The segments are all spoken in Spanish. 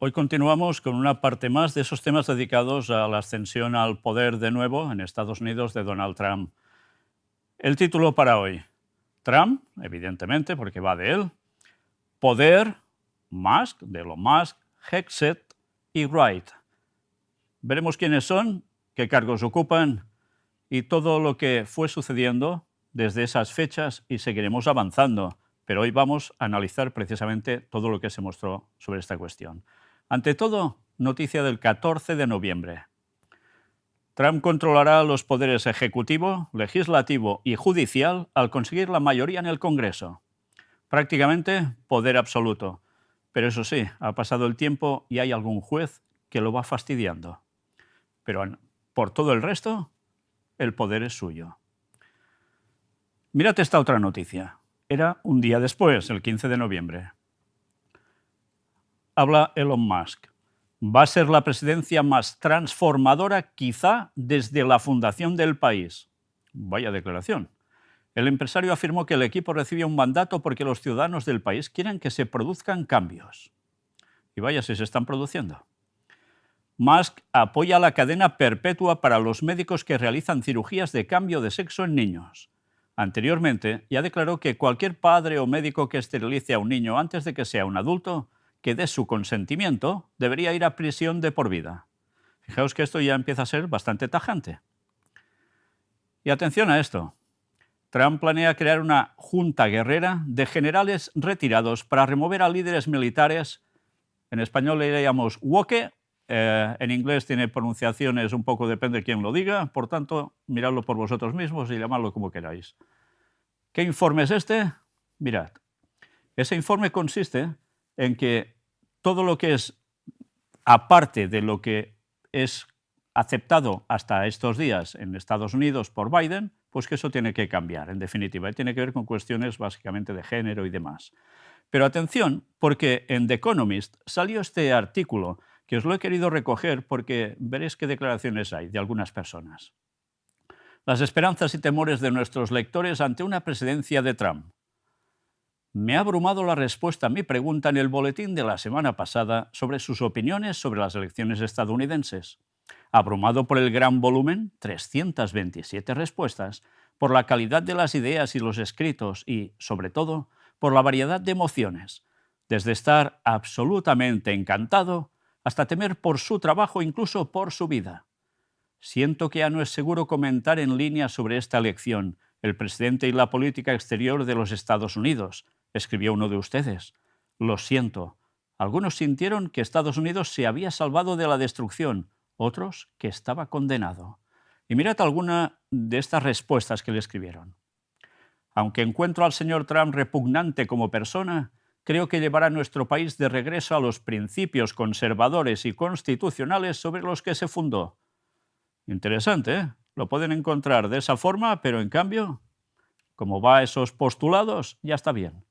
Hoy continuamos con una parte más de esos temas dedicados a la ascensión al poder de nuevo en Estados Unidos de Donald Trump. El título para hoy: Trump, evidentemente, porque va de él; poder, Musk, de Elon Musk; Hexet y Wright. Veremos quiénes son, qué cargos ocupan y todo lo que fue sucediendo desde esas fechas, y seguiremos avanzando. Pero hoy vamos a analizar precisamente todo lo que se mostró sobre esta cuestión. Ante todo, noticia del 14 de noviembre. Trump controlará los poderes ejecutivo, legislativo y judicial al conseguir la mayoría en el Congreso. Prácticamente poder absoluto. Pero eso sí, ha pasado el tiempo y hay algún juez que lo va fastidiando. Pero por todo el resto, el poder es suyo. Mírate esta otra noticia. Era un día después, el 15 de noviembre. Habla Elon Musk. Va a ser la presidencia más transformadora quizá desde la fundación del país. Vaya declaración. El empresario afirmó que el equipo recibe un mandato porque los ciudadanos del país quieren que se produzcan cambios. Y vaya si se están produciendo. Musk apoya la cadena perpetua para los médicos que realizan cirugías de cambio de sexo en niños. Anteriormente, ya declaró que cualquier padre o médico que esterilice a un niño antes de que sea un adulto, que dé su consentimiento, debería ir a prisión de por vida. Fijaos que esto ya empieza a ser bastante tajante. Y atención a esto. Trump planea crear una junta guerrera de generales retirados para remover a líderes militares. En español le diríamos woke, en inglés tiene pronunciaciones un poco, depende de quién lo diga, por tanto, miradlo por vosotros mismos y llamadlo como queráis. ¿Qué informe es este? Mirad, ese informe consiste en que todo lo que es aparte de lo que es aceptado hasta estos días en Estados Unidos por Biden, pues que eso tiene que cambiar, en definitiva, y tiene que ver con cuestiones básicamente de género y demás. Pero atención, porque en The Economist salió este artículo, que os lo he querido recoger porque veréis qué declaraciones hay de algunas personas. Las esperanzas y temores de nuestros lectores ante una presidencia de Trump. Me ha abrumado la respuesta a mi pregunta en el boletín de la semana pasada sobre sus opiniones sobre las elecciones estadounidenses. Abrumado por el gran volumen, 327 respuestas, por la calidad de las ideas y los escritos y, sobre todo, por la variedad de emociones, desde estar absolutamente encantado hasta temer por su trabajo, incluso por su vida. Siento que ya no es seguro comentar en línea sobre esta elección, el presidente y la política exterior de los Estados Unidos, escribió uno de ustedes. Lo siento. Algunos sintieron que Estados Unidos se había salvado de la destrucción, otros que estaba condenado. Y mirad alguna de estas respuestas que le escribieron. Aunque encuentro al señor Trump repugnante como persona, creo que llevará a nuestro país de regreso a los principios conservadores y constitucionales sobre los que se fundó. Interesante, ¿eh? Lo pueden encontrar de esa forma, pero en cambio, como va a esos postulados, ya está bien.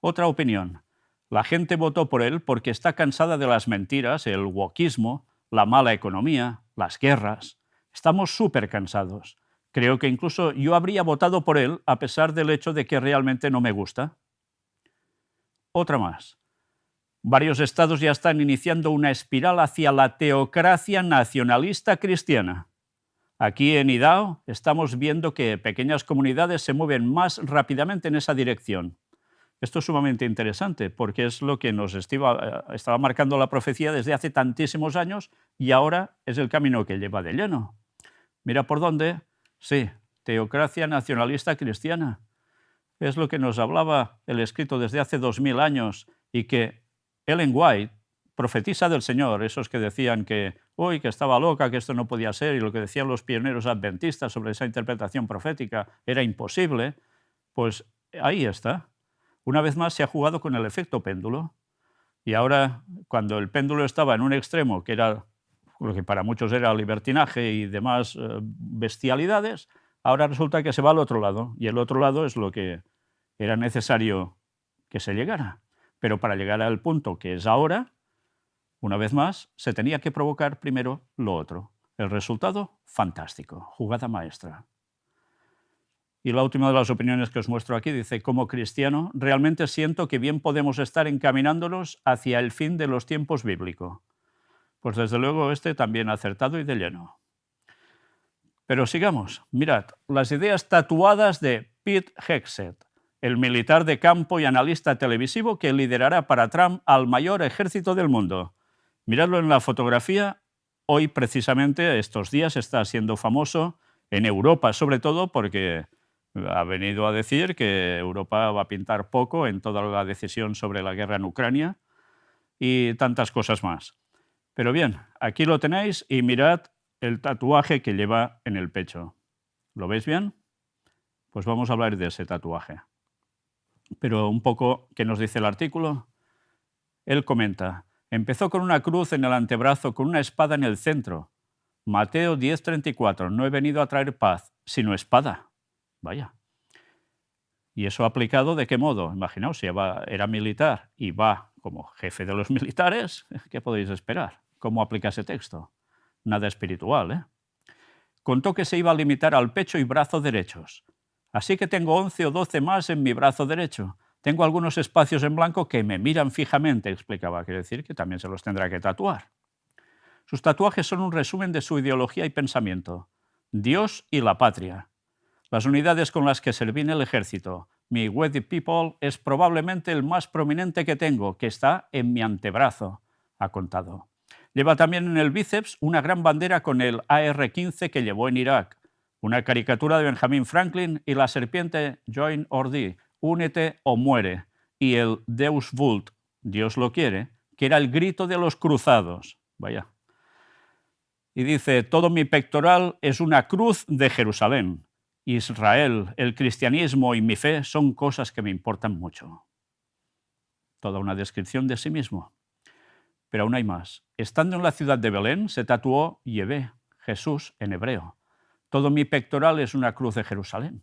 Otra opinión. La gente votó por él porque está cansada de las mentiras, el wokismo, la mala economía, las guerras. Estamos súper cansados. Creo que incluso yo habría votado por él a pesar del hecho de que realmente no me gusta. Otra más. Varios estados ya están iniciando una espiral hacia la teocracia nacionalista cristiana. Aquí en Idaho estamos viendo que pequeñas comunidades se mueven más rápidamente en esa dirección. Esto es sumamente interesante porque es lo que nos estaba marcando la profecía desde hace tantísimos años y ahora es el camino que lleva de lleno. Mira por dónde. Sí, teocracia nacionalista cristiana. Es lo que nos hablaba el escrito desde hace 2000 años y que Ellen White, profetisa del Señor, esos que decían que estaba loca, que esto no podía ser, y lo que decían los pioneros adventistas sobre esa interpretación profética era imposible, pues ahí está. Una vez más se ha jugado con el efecto péndulo y ahora, cuando el péndulo estaba en un extremo, que era lo que para muchos era libertinaje y demás bestialidades, ahora resulta que se va al otro lado, y el otro lado es lo que era necesario que se llegara. Pero para llegar al punto que es ahora, una vez más, se tenía que provocar primero lo otro. El resultado, fantástico, jugada maestra. Y la última de las opiniones que os muestro aquí dice: como cristiano, realmente siento que bien podemos estar encaminándonos hacia el fin de los tiempos bíblicos. Pues desde luego este también acertado y de lleno. Pero sigamos. Mirad, las ideas tatuadas de Pete Hegseth, el militar de campo y analista televisivo que liderará para Trump al mayor ejército del mundo. Miradlo en la fotografía. Hoy, precisamente, estos días está siendo famoso en Europa, sobre todo porque ha venido a decir que Europa va a pintar poco en toda la decisión sobre la guerra en Ucrania y tantas cosas más. Pero bien, aquí lo tenéis y mirad el tatuaje que lleva en el pecho. ¿Lo veis bien? Pues vamos a hablar de ese tatuaje. Pero un poco, ¿qué nos dice el artículo? Él comenta: empezó con una cruz en el antebrazo con una espada en el centro. Mateo 10:34, no he venido a traer paz, sino espada. Vaya. ¿Y eso aplicado de qué modo? Imaginaos, si era militar y va como jefe de los militares, ¿qué podéis esperar? ¿Cómo aplica ese texto? Nada espiritual, ¿eh? Contó que se iba a limitar al pecho y brazo derechos. Así que tengo 11 o 12 más en mi brazo derecho. Tengo algunos espacios en blanco que me miran fijamente, explicaba. Quiere decir que también se los tendrá que tatuar. Sus tatuajes son un resumen de su ideología y pensamiento. Dios y la patria. Las unidades con las que serví en el ejército. Mi We the People es probablemente el más prominente que tengo, que está en mi antebrazo, ha contado. Lleva también en el bíceps una gran bandera con el AR-15 que llevó en Irak, una caricatura de Benjamin Franklin y la serpiente Join or Die, únete o muere, y el Deus Vult, Dios lo quiere, que era el grito de los cruzados. Vaya. Y dice: todo mi pectoral es una cruz de Jerusalén. Israel, el cristianismo y mi fe son cosas que me importan mucho. Toda una descripción de sí mismo. Pero aún hay más. Estando en la ciudad de Belén, se tatuó Yahvé, Jesús, en hebreo. Todo mi pectoral es una cruz de Jerusalén.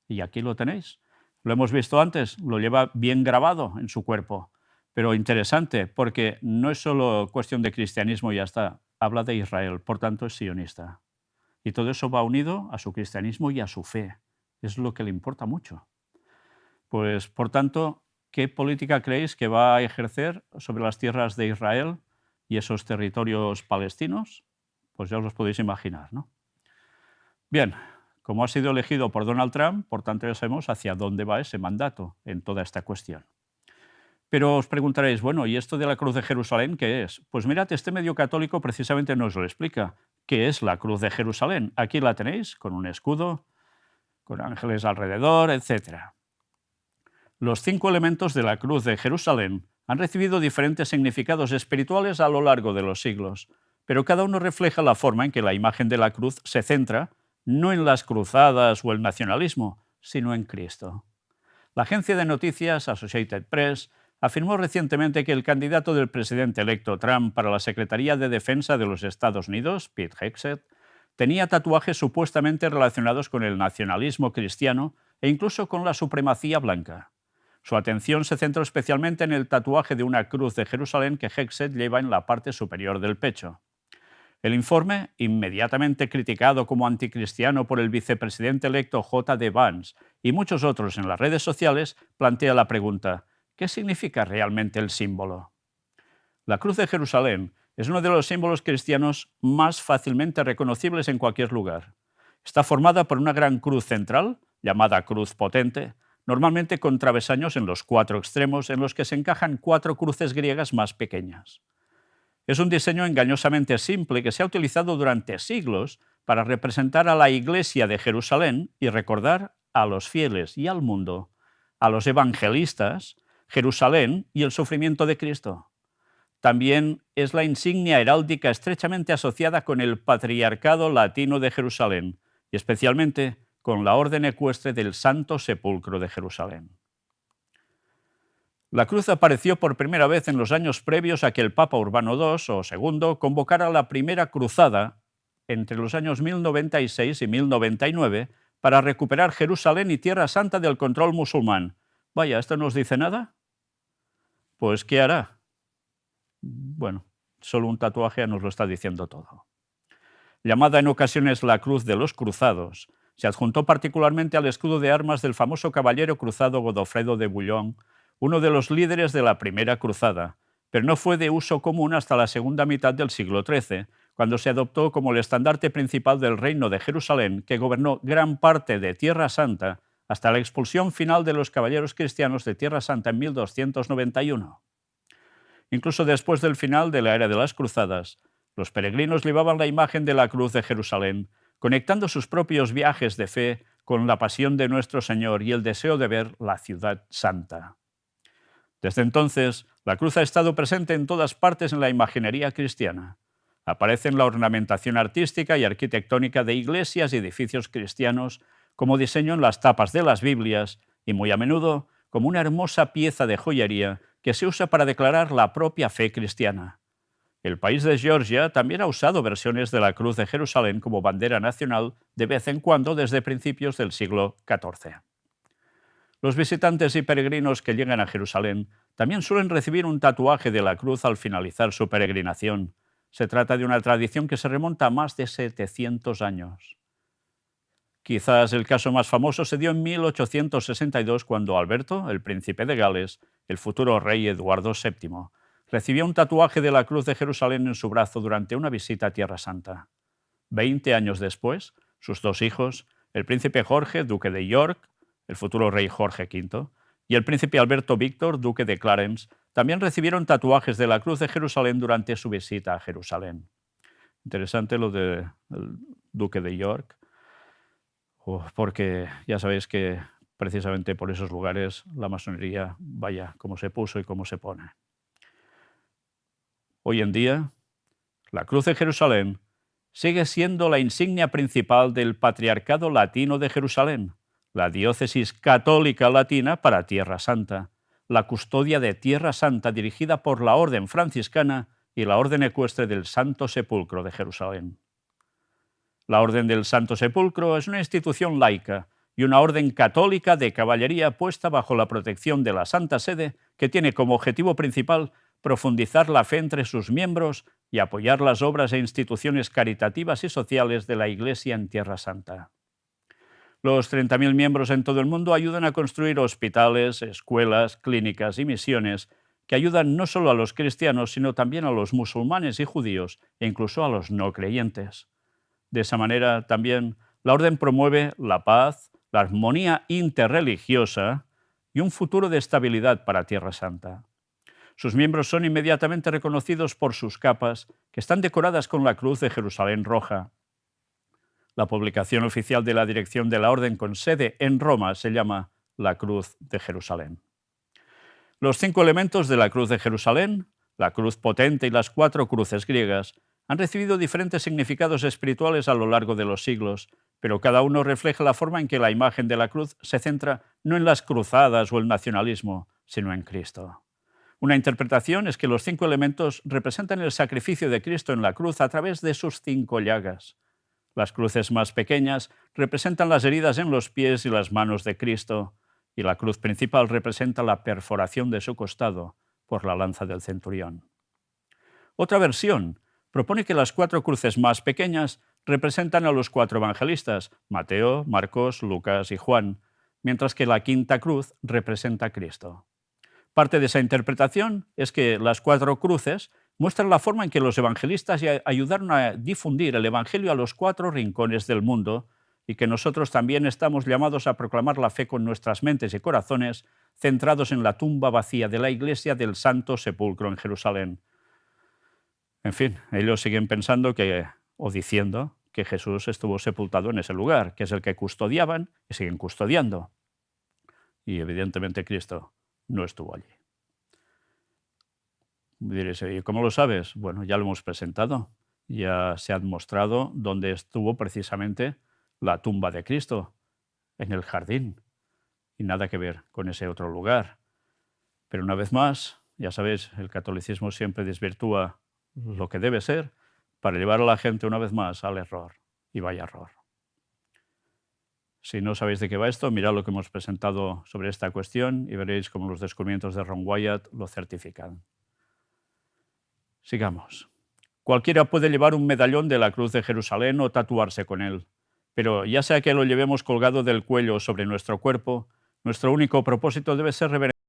Y aquí lo tenéis. Lo hemos visto antes, lo lleva bien grabado en su cuerpo. Pero interesante, porque no es solo cuestión de cristianismo y ya está. Habla de Israel, por tanto es sionista. Y todo eso va unido a su cristianismo y a su fe. Es lo que le importa mucho. Pues, por tanto, ¿qué política creéis que va a ejercer sobre las tierras de Israel y esos territorios palestinos? Pues ya os los podéis imaginar, ¿no? Bien, como ha sido elegido por Donald Trump, por tanto ya sabemos hacia dónde va ese mandato en toda esta cuestión. Pero os preguntaréis, bueno, ¿y esto de la cruz de Jerusalén qué es? Pues mirad, este medio católico precisamente nos lo explica. ¿Qué es la cruz de Jerusalén? Aquí la tenéis, con un escudo, con ángeles alrededor, etc. Los 5 elementos de la cruz de Jerusalén han recibido diferentes significados espirituales a lo largo de los siglos, pero cada uno refleja la forma en que la imagen de la cruz se centra no en las cruzadas o el nacionalismo, sino en Cristo. La agencia de noticias Associated Press afirmó recientemente que el candidato del presidente electo Trump para la Secretaría de Defensa de los Estados Unidos, Pete Hegseth, tenía tatuajes supuestamente relacionados con el nacionalismo cristiano e incluso con la supremacía blanca. Su atención se centró especialmente en el tatuaje de una cruz de Jerusalén que Hegseth lleva en la parte superior del pecho. El informe, inmediatamente criticado como anticristiano por el vicepresidente electo J.D. Vance y muchos otros en las redes sociales, plantea la pregunta: ¿qué significa realmente el símbolo? La cruz de Jerusalén es uno de los símbolos cristianos más fácilmente reconocibles en cualquier lugar. Está formada por una gran cruz central, llamada cruz potente, normalmente con travesaños en los 4 extremos en los que se encajan 4 cruces griegas más pequeñas. Es un diseño engañosamente simple que se ha utilizado durante siglos para representar a la Iglesia de Jerusalén y recordar a los fieles y al mundo, a los evangelistas, Jerusalén y el sufrimiento de Cristo. También es la insignia heráldica estrechamente asociada con el Patriarcado Latino de Jerusalén y especialmente con la Orden Ecuestre del Santo Sepulcro de Jerusalén. La cruz apareció por primera vez en los años previos a que el Papa Urbano II o II convocara la primera cruzada entre los años 1096 y 1099 para recuperar Jerusalén y Tierra Santa del control musulmán. Vaya, ¿esto no os dice nada? Pues, ¿qué hará? Bueno, solo un tatuaje nos lo está diciendo todo. Llamada en ocasiones la Cruz de los Cruzados, Se adjuntó particularmente al escudo de armas del famoso caballero cruzado Godofredo de Bouillon, uno de los líderes de la Primera Cruzada, pero no fue de uso común hasta la segunda mitad del siglo XIII, cuando se adoptó como el estandarte principal del Reino de Jerusalén, que gobernó gran parte de Tierra Santa hasta la expulsión final de los caballeros cristianos de Tierra Santa en 1291. Incluso después del final de la era de las Cruzadas, los peregrinos llevaban la imagen de la cruz de Jerusalén, conectando sus propios viajes de fe con la pasión de nuestro Señor y el deseo de ver la ciudad santa. Desde entonces, la cruz ha estado presente en todas partes en la imaginería cristiana. Aparece en la ornamentación artística y arquitectónica de iglesias y edificios cristianos, como diseño en las tapas de las Biblias y muy a menudo como una hermosa pieza de joyería que se usa para declarar la propia fe cristiana. El país de Georgia también ha usado versiones de la cruz de Jerusalén como bandera nacional de vez en cuando desde principios del siglo XIV. Los visitantes y peregrinos que llegan a Jerusalén también suelen recibir un tatuaje de la cruz al finalizar su peregrinación. Se trata de una tradición que se remonta a más de 700 años. Quizás el caso más famoso se dio en 1862 cuando Alberto, el príncipe de Gales, el futuro rey Eduardo VII, recibió un tatuaje de la cruz de Jerusalén en su brazo durante una visita a Tierra Santa. 20 años después, sus dos hijos, el príncipe Jorge, duque de York, el futuro rey Jorge V, y el príncipe Alberto Víctor, duque de Clarence, también recibieron tatuajes de la cruz de Jerusalén durante su visita a Jerusalén. Interesante lo del duque de York, porque ya sabéis que precisamente por esos lugares la masonería, vaya, cómo se puso y cómo se pone. Hoy en día, la cruz de Jerusalén sigue siendo la insignia principal del Patriarcado Latino de Jerusalén, la diócesis católica latina para Tierra Santa, la custodia de Tierra Santa dirigida por la Orden Franciscana y la Orden Ecuestre del Santo Sepulcro de Jerusalén. La Orden del Santo Sepulcro es una institución laica y una orden católica de caballería puesta bajo la protección de la Santa Sede, que tiene como objetivo principal profundizar la fe entre sus miembros y apoyar las obras e instituciones caritativas y sociales de la Iglesia en Tierra Santa. Los 30.000 miembros en todo el mundo ayudan a construir hospitales, escuelas, clínicas y misiones que ayudan no solo a los cristianos, sino también a los musulmanes y judíos e incluso a los no creyentes. De esa manera, también, la orden promueve la paz, la armonía interreligiosa y un futuro de estabilidad para Tierra Santa. Sus miembros son inmediatamente reconocidos por sus capas, que están decoradas con la cruz de Jerusalén roja. La publicación oficial de la dirección de la orden con sede en Roma se llama la Cruz de Jerusalén. Los 5 elementos de la Cruz de Jerusalén, la cruz potente y las 4 cruces griegas, han recibido diferentes significados espirituales a lo largo de los siglos, pero cada uno refleja la forma en que la imagen de la cruz se centra no en las cruzadas o el nacionalismo, sino en Cristo. Una interpretación es que los 5 elementos representan el sacrificio de Cristo en la cruz a través de sus 5 llagas. Las cruces más pequeñas representan las heridas en los pies y las manos de Cristo, y la cruz principal representa la perforación de su costado por la lanza del centurión. Otra versión propone que las 4 cruces más pequeñas representan a los 4 evangelistas, Mateo, Marcos, Lucas y Juan, mientras que la 5ª cruz representa a Cristo. Parte de esa interpretación es que las 4 cruces muestran la forma en que los evangelistas ayudaron a difundir el evangelio a los 4 rincones del mundo y que nosotros también estamos llamados a proclamar la fe con nuestras mentes y corazones centrados en la tumba vacía de la iglesia del Santo Sepulcro en Jerusalén. En fin, ellos siguen pensando o diciendo que Jesús estuvo sepultado en ese lugar, que es el que custodiaban y siguen custodiando. Y evidentemente Cristo no estuvo allí. Diréis, ¿y cómo lo sabes? Bueno, ya lo hemos presentado. Ya se ha mostrado dónde estuvo precisamente la tumba de Cristo, en el jardín. Y nada que ver con ese otro lugar. Pero una vez más, ya sabéis, el catolicismo siempre desvirtúa lo que debe ser para llevar a la gente una vez más al error. Y vaya error. Si no sabéis de qué va esto, mirad lo que hemos presentado sobre esta cuestión y veréis cómo los descubrimientos de Ron Wyatt lo certifican. Sigamos. Cualquiera puede llevar un medallón de la Cruz de Jerusalén o tatuarse con él. Pero ya sea que lo llevemos colgado del cuello o sobre nuestro cuerpo, nuestro único propósito debe ser reverenciar